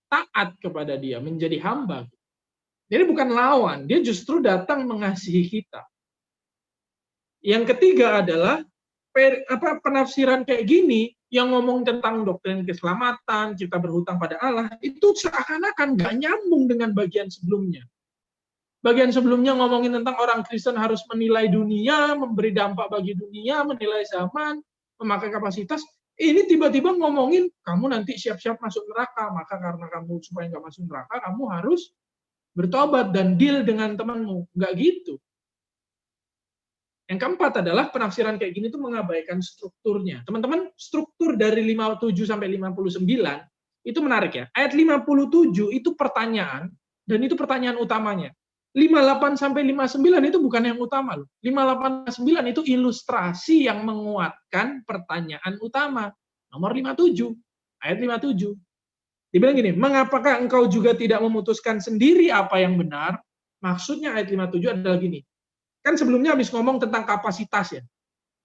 taat kepada Dia, menjadi hamba. Jadi bukan lawan, Dia justru datang mengasihi kita. Yang ketiga adalah penafsiran kayak gini yang ngomong tentang doktrin keselamatan, kita berhutang pada Allah, itu seakan-akan nggak nyambung dengan bagian sebelumnya. Bagian sebelumnya ngomongin tentang orang Kristen harus menilai dunia, memberi dampak bagi dunia, menilai zaman, memakai kapasitas. Ini tiba-tiba ngomongin kamu nanti siap-siap masuk neraka, maka karena kamu supaya nggak masuk neraka, kamu harus bertobat dan deal dengan temanmu. Nggak gitu. Yang keempat adalah penafsiran kayak gini tuh mengabaikan strukturnya. Teman-teman, struktur dari 57 sampai 59 itu menarik ya. Ayat 57 itu pertanyaan, dan itu pertanyaan utamanya. 58 sampai 59 itu bukan yang utama loh. 58 9 itu ilustrasi yang menguatkan pertanyaan utama. Nomor 57, ayat 57. Dibilang gini, mengapakah engkau juga tidak memutuskan sendiri apa yang benar? Maksudnya ayat 57 adalah gini. Kan sebelumnya habis ngomong tentang kapasitas ya.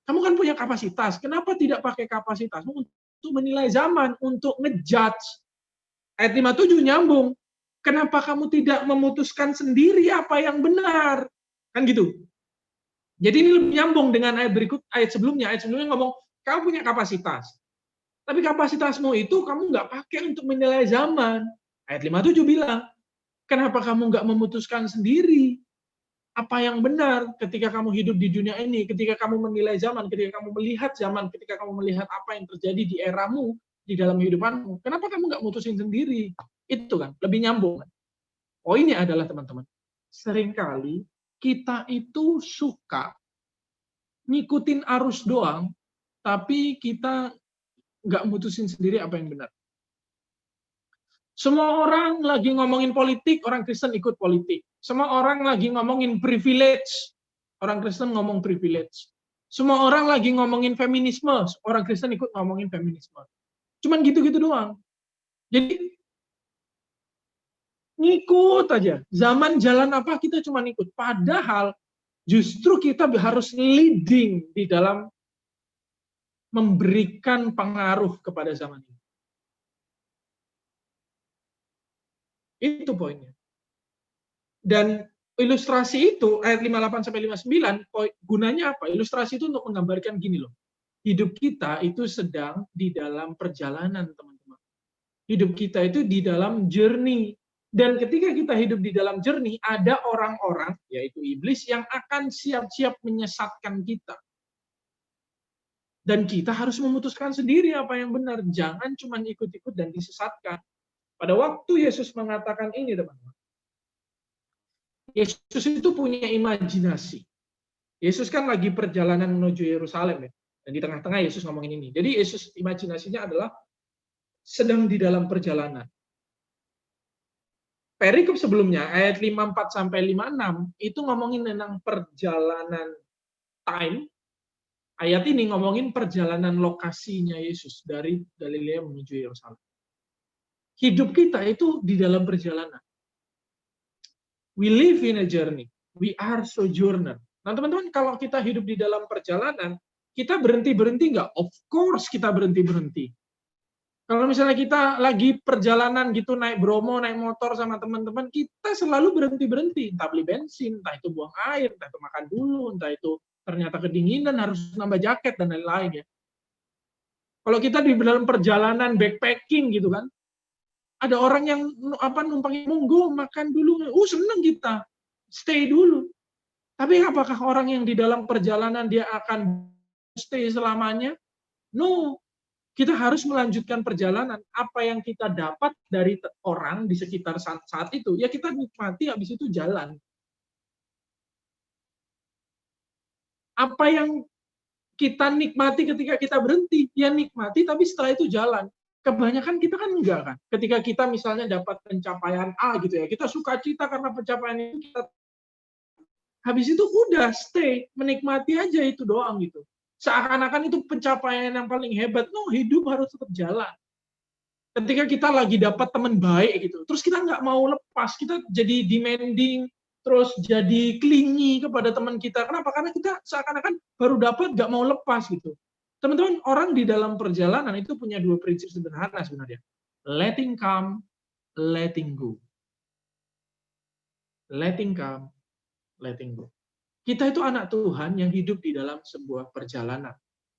Kamu kan punya kapasitas, kenapa tidak pakai kapasitasmu untuk menilai zaman, untuk ngejudge? Ayat 57 nyambung. Kenapa kamu tidak memutuskan sendiri apa yang benar? Kan gitu. Jadi ini lebih nyambung dengan ayat berikut, ayat sebelumnya. Ayat sebelumnya ngomong, kamu punya kapasitas. Tapi kapasitasmu itu kamu nggak pakai untuk menilai zaman. Ayat 57 bilang, kenapa kamu nggak memutuskan sendiri apa yang benar ketika kamu hidup di dunia ini, ketika kamu menilai zaman, ketika kamu melihat zaman, ketika kamu melihat apa yang terjadi di eramu, di dalam kehidupanmu. Kenapa kamu nggak mutusin sendiri? Itu kan, lebih nyambung. Poinnya adalah teman-teman, seringkali kita itu suka ngikutin arus doang, tapi kita nggak mutusin sendiri apa yang benar. Semua orang lagi ngomongin politik, orang Kristen ikut politik. Semua orang lagi ngomongin privilege, orang Kristen ngomong privilege. Semua orang lagi ngomongin feminisme, orang Kristen ikut ngomongin feminisme. Cuman gitu-gitu doang. Jadi ngikut aja. Zaman jalan apa kita cuma ikut. Padahal justru kita harus leading di dalam memberikan pengaruh kepada zaman ini. Itu poinnya. Dan ilustrasi itu, ayat 58 sampai 59, gunanya apa? Ilustrasi itu untuk menggambarkan gini loh. Hidup kita itu sedang di dalam perjalanan, teman-teman. Hidup kita itu di dalam journey. Dan ketika kita hidup di dalam journey, ada orang-orang, yaitu iblis, yang akan siap-siap menyesatkan kita. Dan kita harus memutuskan sendiri apa yang benar. Jangan cuma ikut-ikut dan disesatkan. Pada waktu Yesus mengatakan ini, teman-teman, Yesus itu punya imajinasi. Yesus kan lagi perjalanan menuju Yerusalem, ya. Dan di tengah-tengah Yesus ngomongin ini. Jadi Yesus imajinasinya adalah sedang di dalam perjalanan. Perikop sebelumnya, ayat 54 sampai 56, itu ngomongin tentang perjalanan time. Ayat ini ngomongin perjalanan lokasinya Yesus dari Galilea menuju Yerusalem. Hidup kita itu di dalam perjalanan. We live in a journey. We are sojourner. Nah, teman-teman, kalau kita hidup di dalam perjalanan, kita berhenti-berhenti nggak? Of course kita berhenti-berhenti. Kalau misalnya kita lagi perjalanan gitu, naik Bromo, naik motor sama teman-teman, kita selalu berhenti-berhenti. Entah beli bensin, entah itu buang air, entah itu makan dulu, entah itu ternyata kedinginan, harus nambah jaket, dan lain-lain ya. Kalau kita di dalam perjalanan backpacking gitu kan, ada orang yang numpang monggo makan dulu, seneng kita, stay dulu. Tapi apakah orang yang di dalam perjalanan dia akan stay selamanya? No. Kita harus melanjutkan perjalanan. Apa yang kita dapat dari orang di sekitar saat itu, ya kita nikmati, habis itu jalan. Apa yang kita nikmati ketika kita berhenti, ya nikmati, tapi setelah itu jalan. Kebanyakan kita kan enggak kan. Ketika kita misalnya dapat pencapaian A gitu ya, kita sukacita karena pencapaian itu, kita habis itu udah stay, menikmati aja itu doang gitu. Seakan-akan itu pencapaian yang paling hebat. No, hidup harus tetap jalan. Ketika kita lagi dapat teman baik gitu, terus kita nggak mau lepas, kita jadi demanding, terus jadi clingy kepada teman kita. Kenapa? Karena kita seakan-akan baru dapat nggak mau lepas gitu. Teman-teman, orang di dalam perjalanan itu punya dua prinsip sederhana sebenarnya. Letting come, letting go. Letting come, letting go. Kita itu anak Tuhan yang hidup di dalam sebuah perjalanan.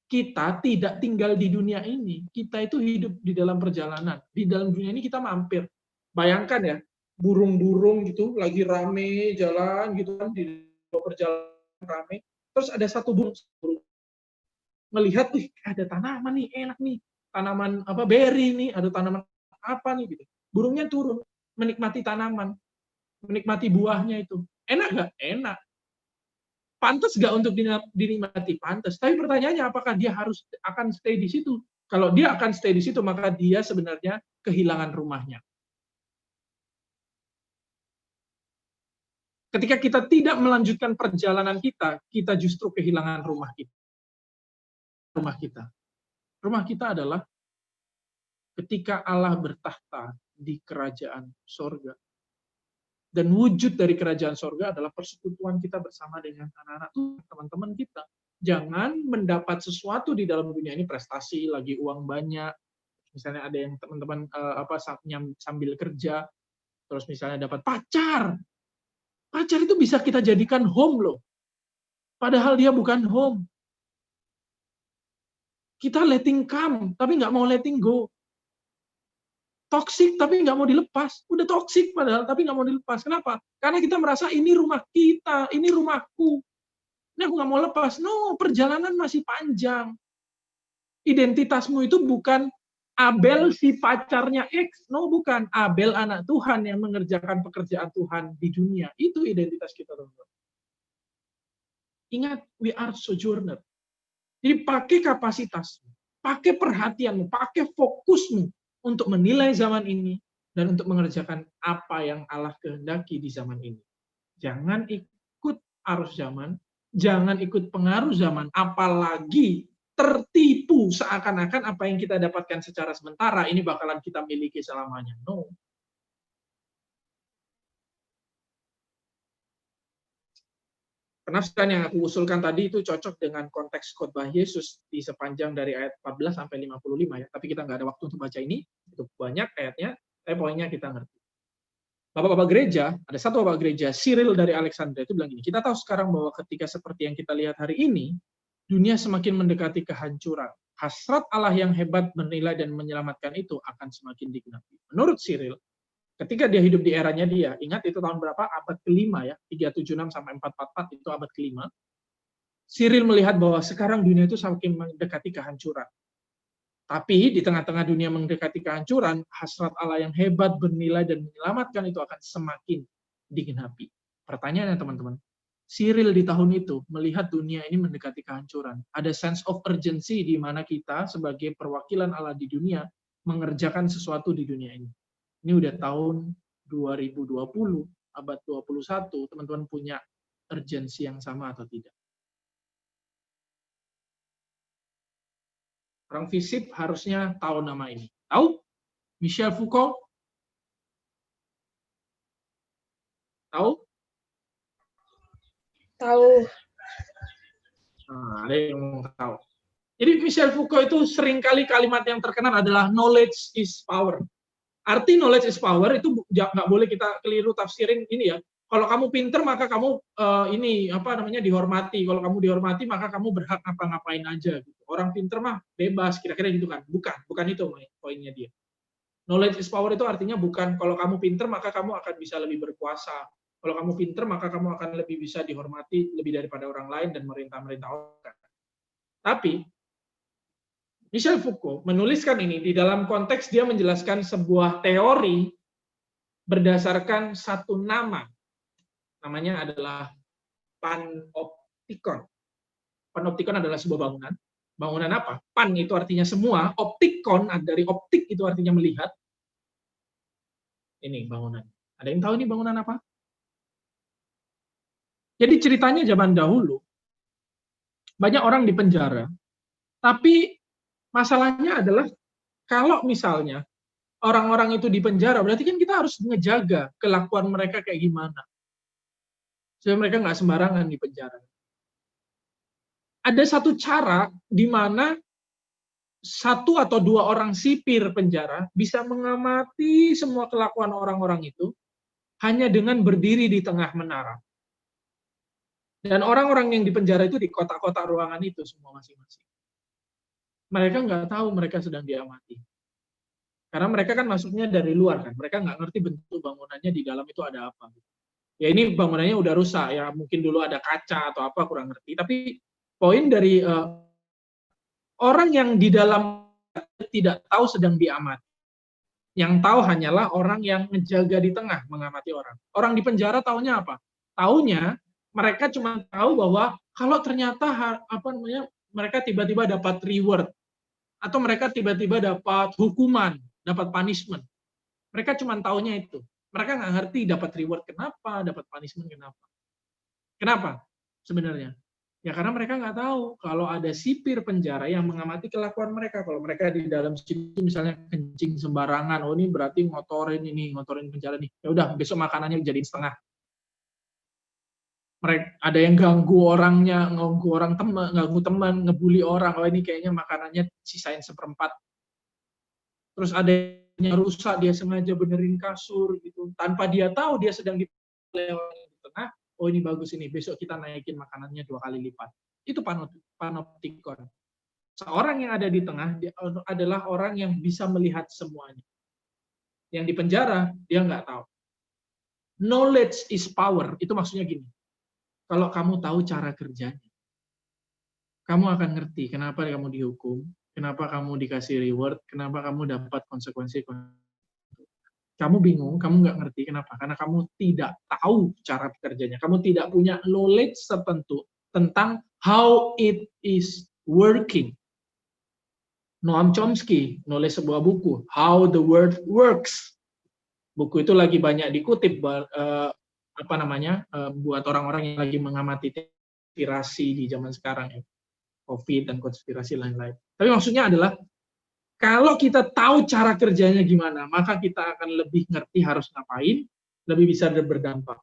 Kita tidak tinggal di dunia ini, kita itu hidup di dalam perjalanan. Di dalam dunia ini kita mampir. Bayangkan ya, burung-burung gitu lagi rame jalan gitu kan, di perjalanan rame. Terus ada satu burung melihat, ada tanaman nih, enak nih. Tanaman apa, berry nih, ada tanaman apa nih gitu. Burungnya turun menikmati tanaman, menikmati buahnya itu. Enak nggak? Enak. Pantas nggak untuk dinikmati? Pantas. Tapi pertanyaannya, apakah dia harus akan stay di situ? Kalau dia akan stay di situ, maka dia sebenarnya kehilangan rumahnya. Ketika kita tidak melanjutkan perjalanan kita, kita justru kehilangan rumah kita. Rumah kita adalah ketika Allah bertahta di kerajaan sorga. Dan wujud dari kerajaan sorga adalah persekutuan kita bersama dengan anak-anak teman-teman kita. Jangan mendapat sesuatu di dalam dunia ini, prestasi, lagi uang banyak. Misalnya ada yang teman-teman sambil kerja, terus misalnya dapat pacar. Pacar itu bisa kita jadikan home loh. Padahal dia bukan home. Kita letting come, tapi nggak mau letting go. Toksik tapi nggak mau dilepas. Udah toksik padahal tapi nggak mau dilepas. Kenapa? Karena kita merasa ini rumah kita, ini rumahku. Ini aku nggak mau lepas. No, perjalanan masih panjang. Identitasmu itu bukan Abel si pacarnya X. No, bukan. Abel anak Tuhan yang mengerjakan pekerjaan Tuhan di dunia. Itu identitas kita, teman-teman. Ingat, we are sojourner. Jadi pakai kapasitasmu, pakai perhatianmu, pakai fokusmu untuk menilai zaman ini dan untuk mengerjakan apa yang Allah kehendaki di zaman ini. Jangan ikut arus zaman, jangan ikut pengaruh zaman, apalagi tertipu seakan-akan apa yang kita dapatkan secara sementara ini bakalan kita miliki selamanya. No. Penafsiran yang aku usulkan tadi itu cocok dengan konteks khotbah Yesus di sepanjang dari ayat 14 sampai 55 ya. Tapi kita nggak ada waktu untuk baca ini, itu banyak ayatnya, tapi poinnya kita ngerti. Bapak-bapak gereja, ada satu bapak gereja, Cyril dari Alexandria itu bilang gini, kita tahu sekarang bahwa ketika seperti yang kita lihat hari ini, dunia semakin mendekati kehancuran. Hasrat Allah yang hebat menilai dan menyelamatkan itu akan semakin digenapi. Menurut Cyril, ketika dia hidup di eranya dia, ingat itu tahun berapa? Abad ke-5 ya, 376 sampai 444 itu abad ke-5. Cyril melihat bahwa sekarang dunia itu semakin mendekati kehancuran. Tapi di tengah-tengah dunia mendekati kehancuran, hasrat Allah yang hebat, bernilai, dan menyelamatkan itu akan semakin digenapi. Pertanyaannya teman-teman, Cyril di tahun itu melihat dunia ini mendekati kehancuran. Ada sense of urgency di mana kita sebagai perwakilan Allah di dunia mengerjakan sesuatu di dunia ini. Ini udah tahun 2020, abad 21, teman-teman punya urgensi yang sama atau tidak? Orang FISIP harusnya tahu nama ini. Tahu? Michel Foucault? Tahu? Tahu. Nah, ada yang mau tahu. Jadi Michel Foucault itu seringkali kalimat yang terkenal adalah knowledge is power. Arti knowledge is power itu nggak boleh kita keliru tafsirin ini ya. Kalau kamu pinter maka kamu dihormati. Kalau kamu dihormati maka kamu berhak ngapa-ngapain aja. Gitu. Orang pinter mah bebas, kira-kira gitu kan? Bukan itu poinnya dia. Knowledge is power itu artinya bukan kalau kamu pinter maka kamu akan bisa lebih berkuasa. Kalau kamu pinter maka kamu akan lebih bisa dihormati lebih daripada orang lain dan merintah-merintah orang. Tapi Michel Foucault menuliskan ini di dalam konteks dia menjelaskan sebuah teori berdasarkan satu nama. Namanya adalah panoptikon. Panoptikon adalah sebuah bangunan. Bangunan apa? Pan itu artinya semua, optikon dari optik itu artinya melihat. Ini bangunan. Ada yang tahu ini bangunan apa? Jadi ceritanya zaman dahulu banyak orang di penjara. Tapi masalahnya adalah kalau misalnya orang-orang itu di penjara, berarti kan kita harus ngejaga kelakuan mereka kayak gimana. Supaya mereka nggak sembarangan di penjara. Ada satu cara di mana satu atau dua orang sipir penjara bisa mengamati semua kelakuan orang-orang itu hanya dengan berdiri di tengah menara. Dan orang-orang yang di penjara itu di kotak-kotak ruangan itu semua masing-masing. Mereka nggak tahu mereka sedang diamati. Karena mereka kan masuknya dari luar kan. Mereka nggak ngerti bentuk bangunannya di dalam itu ada apa. Ya ini bangunannya udah rusak ya, mungkin dulu ada kaca atau apa kurang ngerti. Tapi poin dari orang yang di dalam tidak tahu sedang diamati. Yang tahu hanyalah orang yang menjaga di tengah mengamati orang. Orang di penjara taunya apa? Taunya mereka cuma tahu bahwa kalau ternyata mereka tiba-tiba dapat reward atau mereka tiba-tiba dapat hukuman, dapat punishment. Mereka cuma taunya itu. Mereka nggak ngerti dapat reward kenapa, dapat punishment kenapa. Kenapa sebenarnya? Ya karena mereka nggak tahu kalau ada sipir penjara yang mengamati kelakuan mereka. Kalau mereka di dalam situ misalnya kencing sembarangan, oh ini berarti ngotorin penjara nih. Ya udah besok makanannya jadi setengah. Mereka ada yang ganggu orangnya, ganggu teman, ngebully orang. Oh ini kayaknya makanannya sisain seperempat. Terus ada yang rusak, dia sengaja benerin kasur gitu. Tanpa dia tahu dia sedang di tengah. Oh ini bagus ini, besok kita naikin makanannya 2 kali lipat. Itu panoptikon. Seorang yang ada di tengah dia adalah orang yang bisa melihat semuanya. Yang di penjara dia nggak tahu. Knowledge is power. Itu maksudnya gini. Kalau kamu tahu cara kerjanya, kamu akan ngerti kenapa kamu dihukum, kenapa kamu dikasih reward, kenapa kamu dapat konsekuensi. Kamu bingung, kamu nggak ngerti kenapa? Karena kamu tidak tahu cara kerjanya. Kamu tidak punya knowledge tertentu tentang how it is working. Noam Chomsky nulis sebuah buku, How the World Works. Buku itu lagi banyak dikutip buat orang-orang yang lagi mengamati konspirasi di zaman sekarang ya. COVID dan konspirasi lain-lain. Tapi maksudnya adalah kalau kita tahu cara kerjanya gimana, maka kita akan lebih ngerti harus ngapain, lebih bisa berdampak.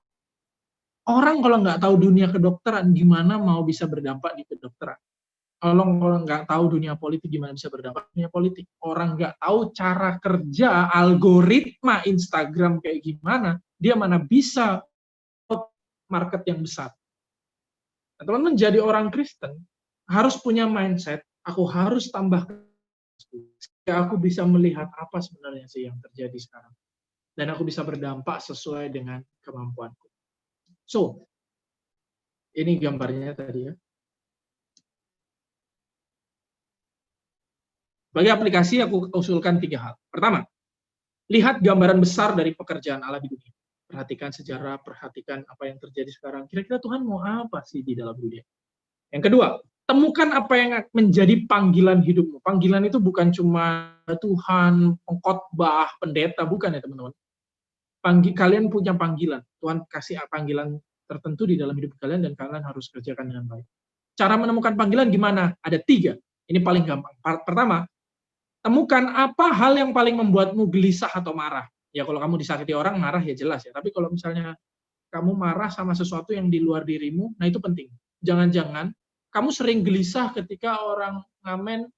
Orang kalau nggak tahu dunia kedokteran, gimana mau bisa berdampak di kedokteran? Kalau nggak tahu dunia politik, gimana bisa berdampak di dunia politik? Orang nggak tahu cara kerja, algoritma Instagram kayak gimana, dia mana bisa market yang besar. Nah, teman-teman, jadi orang Kristen harus punya mindset, aku harus tambah, supaya aku bisa melihat apa sebenarnya sih yang terjadi sekarang. Dan aku bisa berdampak sesuai dengan kemampuanku. So, ini gambarnya tadi ya. Bagi aplikasi, aku usulkan 3 hal. Pertama, lihat gambaran besar dari pekerjaan Allah di dunia. Perhatikan sejarah, perhatikan apa yang terjadi sekarang. Kira-kira Tuhan mau apa sih di dalam dunia? Yang kedua, temukan apa yang menjadi panggilan hidupmu. Panggilan itu bukan cuma Tuhan, pengkhotbah, pendeta, bukan ya teman-teman. Kalian punya panggilan. Tuhan kasih panggilan tertentu di dalam hidup kalian dan kalian harus kerjakan dengan baik. Cara menemukan panggilan gimana? Ada 3. Ini paling gampang. Pertama, temukan apa hal yang paling membuatmu gelisah atau marah. Ya kalau kamu disakiti orang, marah ya jelas ya. Tapi kalau misalnya kamu marah sama sesuatu yang di luar dirimu, nah itu penting. Jangan-jangan kamu sering gelisah ketika orang ngamen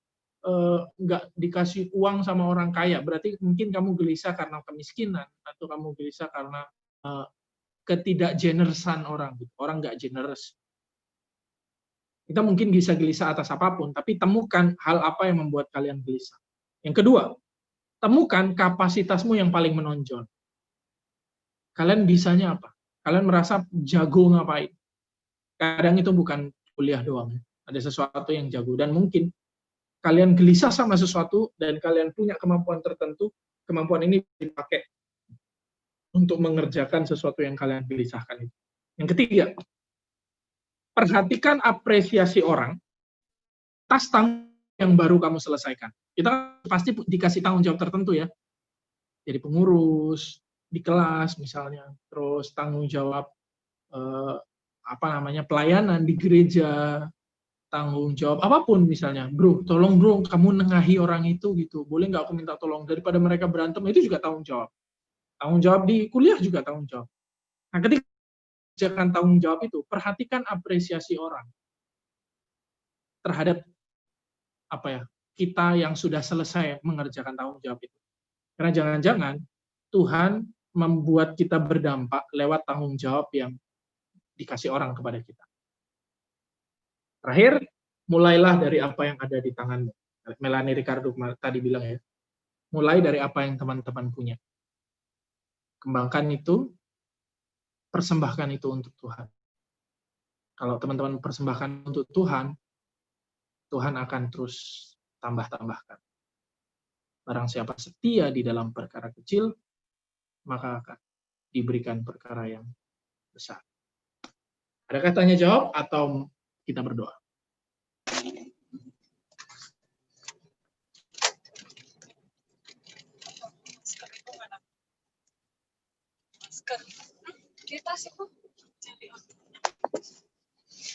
nggak dikasih uang sama orang kaya. Berarti mungkin kamu gelisah karena kemiskinan, atau kamu gelisah karena ketidakgeneresan orang. Orang nggak generous. Kita mungkin bisa gelisah atas apapun, tapi temukan hal apa yang membuat kalian gelisah. Yang kedua, temukan kapasitasmu yang paling menonjol. Kalian bisanya apa? Kalian merasa jago ngapain? Kadang itu bukan kuliah doang. Ada sesuatu yang jago. Dan mungkin kalian gelisah sama sesuatu dan kalian punya kemampuan tertentu, kemampuan ini dipakai untuk mengerjakan sesuatu yang kalian gelisahkan itu. Yang ketiga, perhatikan apresiasi orang atas tanggung yang baru kamu selesaikan. Kita pasti dikasih tanggung jawab tertentu ya. Jadi pengurus di kelas misalnya, terus tanggung jawab pelayanan di gereja, tanggung jawab apapun misalnya. Bro, tolong bro, kamu nengahi orang itu gitu. Boleh nggak aku minta tolong? Daripada mereka berantem, itu juga tanggung jawab. Tanggung jawab di kuliah juga tanggung jawab. Nah, ketika kerjakan tanggung jawab itu, perhatikan apresiasi orang terhadap kita yang sudah selesai mengerjakan tanggung jawab itu. Karena jangan-jangan Tuhan membuat kita berdampak lewat tanggung jawab yang dikasih orang kepada kita. Terakhir, mulailah dari apa yang ada di tanganmu. Melanie Ricardo tadi bilang ya, mulai dari apa yang teman-teman punya. Kembangkan itu, persembahkan itu untuk Tuhan. Kalau teman-teman persembahkan untuk Tuhan, Tuhan akan terus tambah-tambahkan. Barang siapa setia di dalam perkara kecil, maka akan diberikan perkara yang besar. Adakah tanya jawab atau kita berdoa?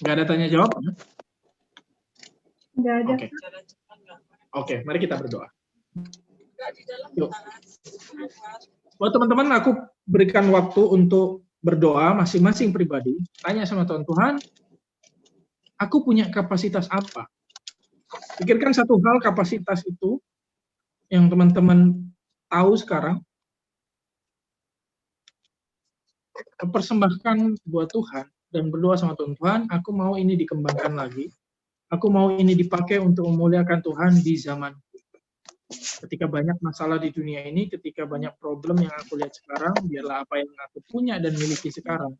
Nggak ada tanya jawab? Nggak ada. Oke, mari kita berdoa. Yuk. Buat teman-teman, aku berikan waktu untuk berdoa masing-masing pribadi. Tanya sama Tuhan, Tuhan, aku punya kapasitas apa? Pikirkan satu hal kapasitas itu yang teman-teman tahu sekarang. Persembahkan buat Tuhan dan berdoa sama Tuhan, Tuhan, aku mau ini dikembangkan lagi. Aku mau ini dipakai untuk memuliakan Tuhan di zaman. Ketika banyak masalah di dunia ini, ketika banyak problem yang aku lihat sekarang, biarlah apa yang aku punya dan miliki sekarang,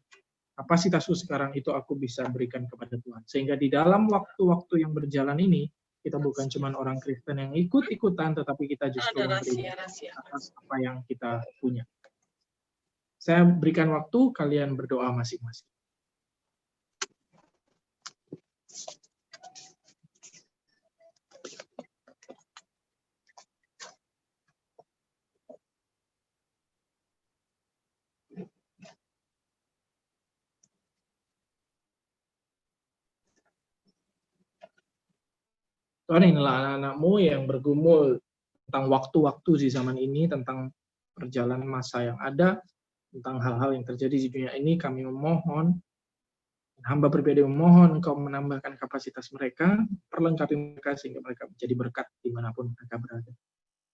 kapasitasku sekarang itu aku bisa berikan kepada Tuhan. Sehingga di dalam waktu-waktu yang berjalan ini, kita bukan cuma orang Kristen yang ikut-ikutan, tetapi kita justru memberi atas apa yang kita punya. Saya berikan waktu, kalian berdoa masing-masing. Tuhan, inilah anak-anak-Mu yang bergumul tentang waktu-waktu di zaman ini, tentang perjalanan masa yang ada, tentang hal-hal yang terjadi di dunia ini. Kami memohon, hamba pribadi memohon Engkau menambahkan kapasitas mereka, perlengkapi mereka sehingga mereka menjadi berkat dimanapun mereka berada.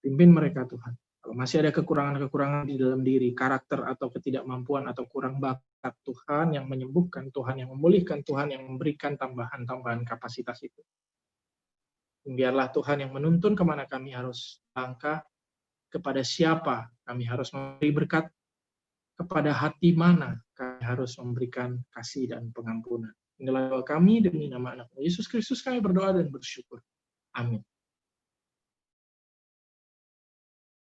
Pimpin mereka Tuhan. Kalau masih ada kekurangan-kekurangan di dalam diri, karakter atau ketidakmampuan atau kurang bakat, Tuhan yang menyembuhkan, Tuhan yang memulihkan, Tuhan yang memberikan tambahan-tambahan kapasitas itu. Biarlah Tuhan yang menuntun kemana kami harus langkah, kepada siapa kami harus memberi berkat, kepada hati mana kami harus memberikan kasih dan pengampunan. Inilah doa kami demi nama anak Yesus Kristus kami berdoa dan bersyukur. Amin.